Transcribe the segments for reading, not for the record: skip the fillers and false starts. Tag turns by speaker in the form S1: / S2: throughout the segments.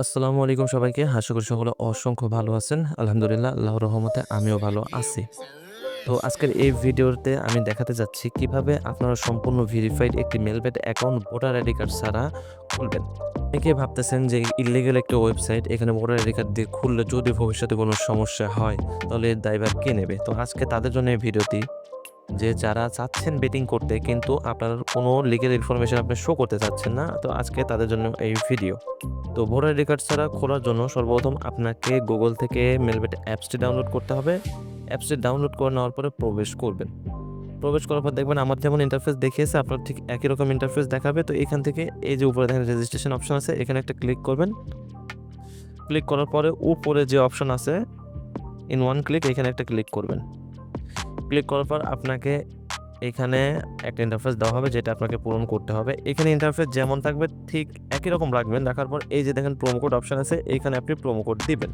S1: আসসালামু আলাইকুম সবাইকে। আশা করি সকলে অসংখ্য ভালো আছেন। আলহামদুলিল্লাহ আল্লাহর রহমতে আমিও ভালো আছি। তো আজকের এই ভিডিওতে আমি দেখাতে যাচ্ছি কিভাবে আপনারা সম্পূর্ণ ভেরিফাইড একটি Melbet account voter ID card ছাড়া খুলবেন। অনেকে ভাবতেছেন যে ইল্লিগাল একটা ওয়েবসাইট, এখানে ভোটার আইডি কার্ড দিয়ে খুললে যদি ভবিষ্যতে কোনো সমস্যা হয় তাহলে এর দায়ভার কে নেবে? তো আজকে তাদের জন্য এই ভিডিওটি, যে যারা চাচ্ছেন বেটিং করতে কিন্তু আপনার কোনো লিগ্যাল ইনফরমেশন আপনি শো করতে চাচ্ছেন না, তো আজকে তাদের জন্য এই ভিডিও। তো ভোটার আইডি কার্ড ছাড়া খোলার জন্য সর্বপ্রথম আপনাকে গুগল থেকে মেলবেট অ্যাপসটি ডাউনলোড করতে হবে। অ্যাপসটি ডাউনলোড করে নেওয়ার পরে প্রবেশ করবেন। প্রবেশ করার পর দেখবেন আমার যেমন ইন্টারফেস দেখিয়েছে আপনার ঠিক একই রকম ইন্টারফেস দেখাবে। তো এখান থেকে এই যে উপরে দেখেন রেজিস্ট্রেশন অপশন আছে, এখানে একটা ক্লিক করবেন। ক্লিক করার পরে উপরে যে অপশন আছে ইন ওয়ান ক্লিক, এখানে একটা ক্লিক করবেন। ক্লিক করার পর আপনাকে এখানে একটা ইন্টারফেস দেওয়া হবে যেটা আপনাকে পূরণ করতে হবে। এখানে ইন্টারফেস যেমন থাকবে ঠিক একই রকম রাখবেন। রাখার পর এই যে দেখেন প্রোমো কোড অপশন আছে, এখানে আপনি প্রোমো কোড দিবেন।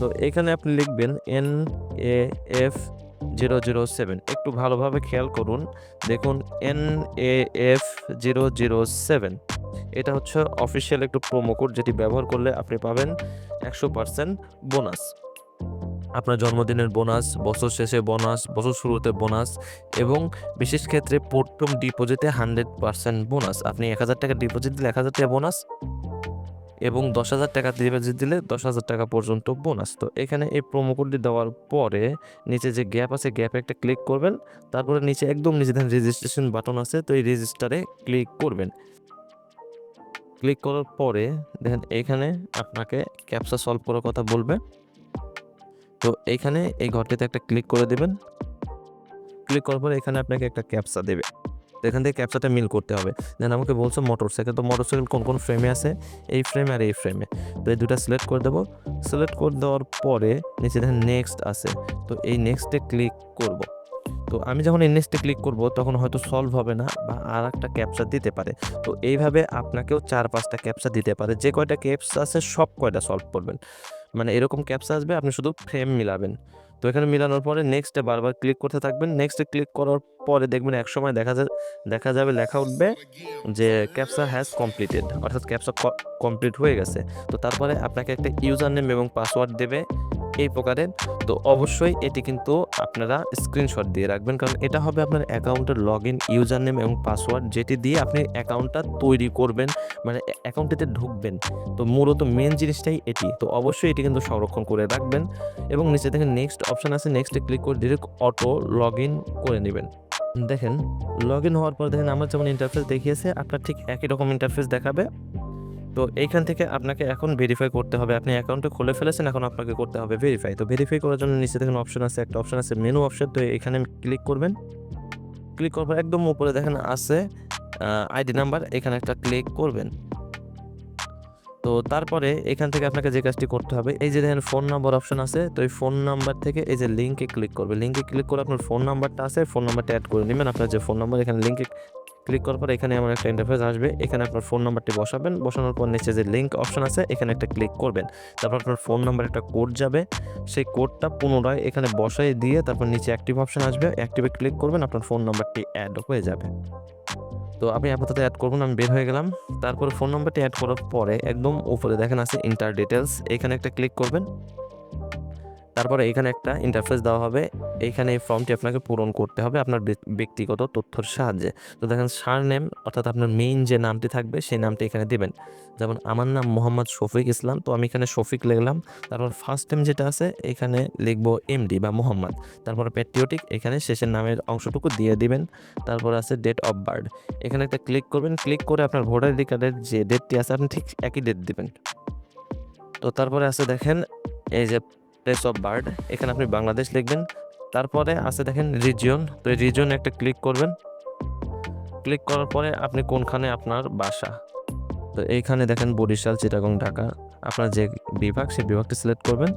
S1: তো এখানে আপনি লিখবেন NAF007। একটু ভালোভাবে খেয়াল করুন, দেখুন NAF007 এটা হচ্ছে অফিসিয়াল একটু প্রোমো কোড, যেটি ব্যবহার করলে আপনি পাবেন 100% বোনাস। আপনার জন্মদিনের বোনাস, বছর শেষে বোনাস, বছর শুরুতে বোনাস এবং বিশেষ ক্ষেত্রে প্রথম ডিপোজিটে 100% বোনাস। আপনি ১,০০০ টাকা ডিপোজিট দিলে ১,০০০ টাকা বোনাস এবং ১০,০০০ টাকা ডিপোজিট দিলে ১০,০০০ টাকা পর্যন্ত বোনাস। তো এখানে এই প্রোমো কোডটি দেওয়ার পরে নিচে যে গ্যাপ আছে, গ্যাপে একটা ক্লিক করবেন। তারপরে নিচে একদম নিচে দেখেন রেজিস্ট্রেশন বাটন আছে, তো এই রেজিস্টারে ক্লিক করবেন। ক্লিক করার পরে দেখেন এখানে আপনাকে ক্যাপচা সলভ করার কথা বলবে। তো এইখানে এই ঘরটিতে একটা ক্লিক করে দিবেন। ক্লিক করার পরে এখানে আপনাকে একটা ক্যাপচা দেবে। তো এখান থেকে ক্যাপচাটা মিল করতে হবে। দেন আমাকে বলছে মোটরসাইকেল। তো মোটরসাইকেল কোন ফ্রেমে আছে? এই ফ্রেমে আর এই ফ্রেমে। তো এই ২ টা সিলেক্ট করে দেবো। সিলেক্ট করে দেওয়ার পরে নিচে দেখেন নেক্সট আছে। তো এই নেক্সটে ক্লিক করব। তো আমি যখন এই নেক্সটে ক্লিক করব তখন হয়তো সলভ হবে না বা আরেকটা ক্যাপচা দিতে পারে। তো এইভাবে আপনাকেও ৪-৫ টা ক্যাপচা দিতে পারে। যে কয়টা ক্যাপচা আছে সব কয়টা সলভ করবেন। মানে এরকম ক্যাপচা আসবে, আপনি শুধু ফ্রেম মিলাবেন। তো এখানে মিলানোর পরে নেক্সটে বারবার ক্লিক করতে থাকবেন। নেক্সটে ক্লিক করার পরে দেখবেন একসময় দেখা যাবে লেখা উঠবে যে ক্যাপচা হ্যাজ কমপ্লিটেড, অর্থাৎ ক্যাপচা কমপ্লিট হয়ে গেছে। তো তারপরে আপনাকে একটা ইউজার নেম এবং পাসওয়ার্ড দেবে এই প্রকারের। তো অবশ্যই এটি কিন্তু আপনারা স্ক্রিনশট দিয়ে রাখবেন, কারণ এটা হবে আপনার অ্যাকাউন্টের লগইন ইউজার নেম এবং পাসওয়ার্ড, যেটি দিয়ে আপনি অ্যাকাউন্টটা তৈরি করবেন, মানে অ্যাকাউন্টটিতে ঢুকবেন। তো মূলত মেন জিনিসটাই এটি। তো অবশ্যই এটি কিন্তু সংরক্ষণ করে রাখবেন এবং নিচে দেখেন নেক্সট অপশন আছে, নেক্সটে ক্লিক করে ডিরেক্ট অটো লগইন করে নেবেন। দেখেন লগইন হওয়ার পর দেখেন আমার যেমন ইন্টারফেস দেখিয়েছে আপনার ঠিক একই রকম ইন্টারফেস দেখাবে। তো এইখান থেকে আপনাকে এখন ভেরিফাই করতে হবে। আপনি অ্যাকাউন্টটা খুলে ফেলেছেন, এখন আপনাকে করতে হবে ভেরিফাই। তো ভেরিফাই করার জন্য নিচে দেখেন অপশন আছে, একটা অপশন আছে মেনু অপশন। তো এখানে ক্লিক করবেন। ক্লিক করার পর একদম উপরে দেখেন আছে আইডি নাম্বার, এখানে একটা ক্লিক করবেন। তো তারপরে এখান থেকে আপনাকে যে কাজটি করতে হবে, এই যে দেখেন ফোন নাম্বার অপশন আছে, তো এই ফোন নাম্বার থেকে এই যে লিঙ্কে ক্লিক করবে। লিঙ্কে ক্লিক করে আপনার ফোন নাম্বারটা আছে, ফোন নাম্বারটা অ্যাড করে নেবেন। আপনার যে ফোন নাম্বার এখানে লিঙ্কে ক্লিক করার পর এখানে এমন একটা ইন্টারফেস আসবে। এখানে আপনার ফোন নাম্বারটি বসাবেন। বসানোর পর নিচে যে লিঙ্ক অপশন আছে এখানে একটা ক্লিক করবেন। তারপর আপনার ফোন নাম্বারে একটা কোড যাবে। সেই কোডটা পুনরায় এখানে বসায় দিয়ে তারপর নিচে অ্যাক্টিভ অপশন আসবে। অ্যাক্টিভে ক্লিক করবেন, আপনার ফোন নাম্বারটি অ্যাড হয়ে যাবে। তো আমি আপাতত অ্যাড করব না, আমি বের হয়ে গেলাম। তারপরে ফোন নাম্বারটি অ্যাড করার পরে একদম উপরে দেখেন আছে এন্টার ডিটেইলস, এখানে একটা ক্লিক করবেন। তারপরে এখানে একটা ইন্টারফেস দেওয়া হবে। এইখানে এই ফর্মটি আপনাকে পূরণ করতে হবে আপনার ব্যক্তিগত তথ্যের সাহায্যে। তো দেখেন সারনেম অর্থাৎ আপনার মেইন যে নামটি থাকবে সেই নামটি এখানে দিবেন। যেমন আমার নাম মোহাম্মদ শফিক ইসলাম, তো আমি এখানে শফিক লিখলাম। তারপর ফার্স্ট নেম যেটা আছে এখানে লিখবো এমডি বা মোহাম্মদ। তারপরে প্যাট্রিয়টিক এখানে শেষের নামের অংশটুকু দিয়ে দিবেন। তারপর আছে ডেট অফ বার্থ, এখানে একটা ক্লিক করবেন। ক্লিক করে আপনার ভোটার আইডি কার্ডের যে ডেটটি আছে আপনি ঠিক একই ডেট দিবেন। তো তারপরে আছে দেখেন এই যে প্লেস অফ বার্থ, এখানে আপনি বাংলাদেশ লিখবেন। তারপরে আছে দেখেন রিজিয়ন, তো এই রিজিয়নে একটা ক্লিক করবেন। ক্লিক করার পরে আপনি কোনখানে আপনার বাসা, তো এইখানে দেখেন বরিশাল, চিটাগং, ঢাকা। আপনার যে বিভাগ সেই বিভাগটি সিলেক্ট করবেন।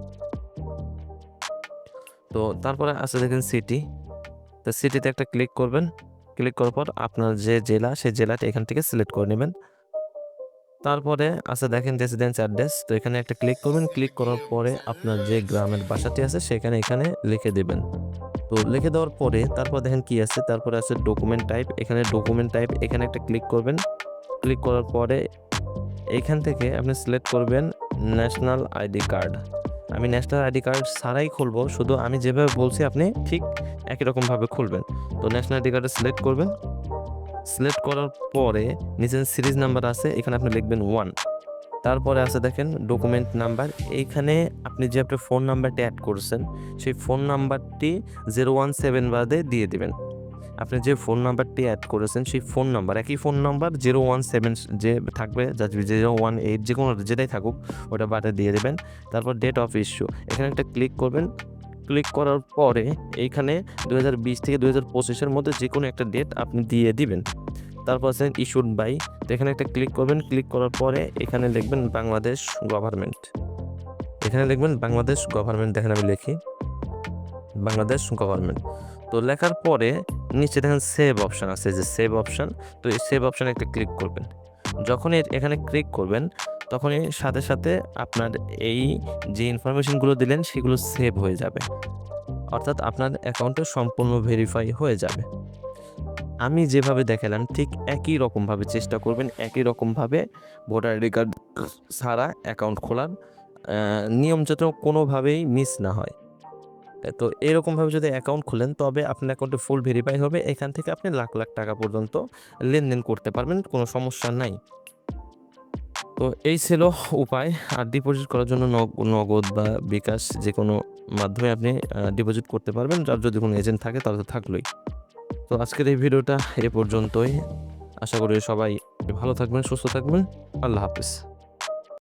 S1: তো তারপরে আছে দেখেন সিটি, তো সিটিতে একটা ক্লিক করবেন। ক্লিক করার পর আপনার যে জেলা সেই জেলাটা এখান থেকে সিলেক্ট করে নেবেন। তারপরে আছে দেখেন রেসিডেন্স অ্যাড্রেস, তো এখানে একটা ক্লিক করবেন। ক্লিক করার পরে আপনার যে গ্রামের বাসাটি আছে সেখানে এখানে লিখে দেবেন। তো লিখে দেওয়ার পরে তারপর দেখেন কি আছে, তারপরে আছে ডকুমেন্ট টাইপ, এখানে ডকুমেন্ট টাইপ এখানে একটা ক্লিক করবেন। ক্লিক করার পরে এইখান থেকে আপনি সিলেক্ট করবেন ন্যাশনাল আইডি কার্ড। আমি ন্যাশনাল আইডি কার্ড ছাড়াই খুলবো, শুধু আমি যেভাবে বলছি আপনি ঠিক একই রকমভাবে খুলবেন। তো ন্যাশনাল আইডি কার্ডে সিলেক্ট করবেন। সিলেক্ট করার পরে নিচে সিরিজ নাম্বার আছে, এখানে আপনি লিখবেন 1। তারপরে আছে দেখেন ডকুমেন্ট নাম্বার। এইখানে আপনি যে আপনার ফোন নাম্বারটি অ্যাড করছেন সেই ফোন নাম্বারটি 017 বাদে দিয়ে দিবেন। আপনি যে ফোন নাম্বারটি অ্যাড করেছেন সেই ফোন নাম্বার, একই ফোন নাম্বার 017 যে থাকবে, 018 যে কোনো যেটাই থাকুক ওটা বাদে দিয়ে দেবেন। তারপর ডেট অফ ইস্যু, এখানে একটা ক্লিক করবেন। ক্লিক করার পরে এইখানে 2020 থেকে 2025-এর মধ্যে যে কোনো একটা ডেট আপনি দিয়ে দিবেন। তারপর আছেন ইস্যুড বাই, তো এখানে একটা ক্লিক করবেন। ক্লিক করার পরে এখানে লিখবেন বাংলাদেশ গভর্নমেন্ট। এখানে লিখবেন বাংলাদেশ গভর্নমেন্ট, দেখেন আমি লিখি বাংলাদেশ গভর্নমেন্ট। তো লেখার পরে নিচে দেখেন সেভ অপশান আছে, যে সেভ অপশান। তো এই সেভ অপশানে একটা ক্লিক করবেন। যখনই এখানে ক্লিক করবেন তখনই সাথে সাথে আপনার এই যে ইনফরমেশনগুলো দিলেন সেগুলো সেভ হয়ে যাবে, অর্থাৎ আপনার অ্যাকাউন্টে সম্পূর্ণ ভেরিফাই হয়ে যাবে। আমি যেভাবে দেখালাম ঠিক একই রকমভাবে চেষ্টা করবেন, একই রকমভাবে ভোটার আইডি কার্ড ছাড়া অ্যাকাউন্ট খোলার নিয়ম যাতে কোনোভাবেই মিস না হয়। তো এরকমভাবে যদি অ্যাকাউন্ট খোলেন তবে আপনার অ্যাকাউন্টে ফুল ভেরিফাই হবে। এখান থেকে আপনি লাখ লাখ টাকা পর্যন্ত লেনদেন করতে পারবেন, কোনো সমস্যা নাই। তো এই ছিল উপায়। আর ডিপোজিট করার জন্য নগদ বা বিকাশ যে কোনো মাধ্যমে আপনি ডিপোজিট করতে পারবেন। আর যদি কোনো এজেন্ট থাকে তাহলে তো থাকলোই। তো আজকের এই ভিডিওটা এ পর্যন্তই। আশা করি সবাই ভালো থাকবেন, সুস্থ থাকবেন। আল্লাহ হাফেজ।